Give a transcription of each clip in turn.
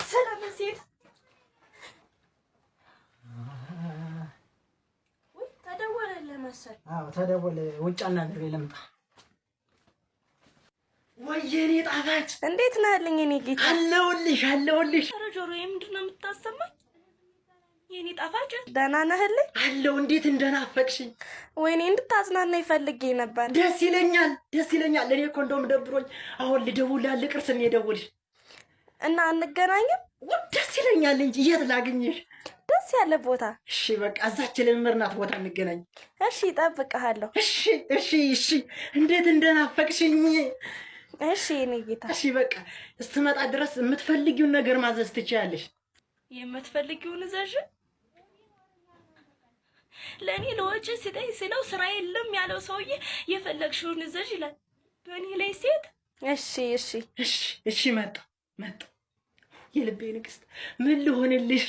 ስለምን ሴት ወይ ተደወለልህ መሰል? አዎ ተደወለ። ውጭ አናግሬ ልምጣ። ወይኔ ጣፋጭ እንዴት ነህልኝ? እኔ ጌታ አለሁልሽ። ኧረ ጆሮዬ ምንድን ነው የምታሰማኝ? የኔ ጣፋጭ ደህና ነህልኝ? አለሁ። እንዴት እንደናፈቅሽኝ። ወይኔ እንድታዝናናኝ ፈልጌ ነበር። ደስ ይለኛል። እኔ እኮ እንደውም ደብሮኝ አሁን ልደውልልህ ልቅርስ ነው የደወልሽ እና አንገናኝም? ደስ ይለኛል እንጂ የት ላግኝሽ? ደስ ያለ ቦታ። እሺ በቃ እዛች ልምርናት ቦታ እንገናኝ። እሺ እጠብቅሃለሁ። እሺ እንዴት እንደናፈቅሽኝ። እሺ የኔ ጌታ። እሺ በቃ እስክመጣ ድረስ የምትፈልጊውን ነገር ማዘዝ ትችያለሽ። የምትፈልጊውን እዘዥ። ለእኔ ለወጪ ስጠኝ ስለው ስራ የለም ያለው ሰውዬ የፈለግሽውን እዘዥ ይላል። በእኔ ላይ ሴት። እሺ መጣ የልቤ ንግስት ምን ልሆንልሽ?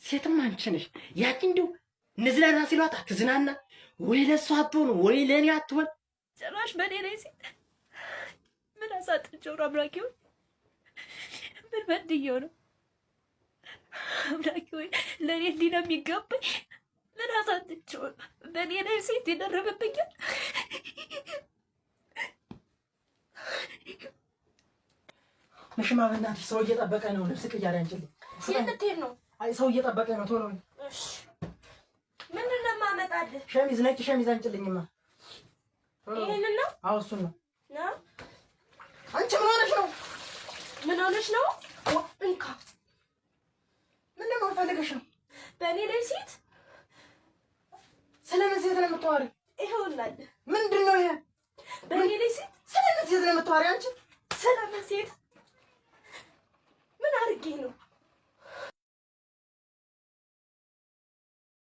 ሴትም አንቺ ነሽ። ያቺ እንዲሁ እንዝናና ሲሏት አትዝናና፣ ወይ ለእሷ አትሆን ወይ ለእኔ አትሆን። ጭራሽ በእኔ ላይ ሴት። ምን አሳጥቼው ነው አምላኬ? ምን በድዬው ነው አምላኬ? ወይ ለእኔ እንዲህ ነው የሚገባኝ? ምን አሳጥቼው ነው በእኔ ላይ ሴት ይደረብብኛል? ምሽማ በእናትሽ ሰው እየጠበቀ ነው። ልብስ ቅያሬ አንቺልኝ። የት ልትሄድ ነው? አይ ሰው እየጠበቀ ነው። ቶሎ። እሺ ምንድን ነው የማመጣልህ? ሸሚዝ፣ ነጭ ሸሚዝ አንቺልኝማ። ይሄንን ነው? አዎ እሱን ነው። አንቺ ምን ሆነሽ ነው? እንካ። ምንድን ነው ፈልገሽ ነው? በእኔ ላይ ሴት? ስለምን ሴት ነው የምታወሪው? ይኸውልህ። ምንድን ነው ይሄ? በእኔ ላይ ሴት? ስለምን ሴት ነው የምታወሪው አንቺ? ስለምን ሴት? ምን አድርጌ ነው?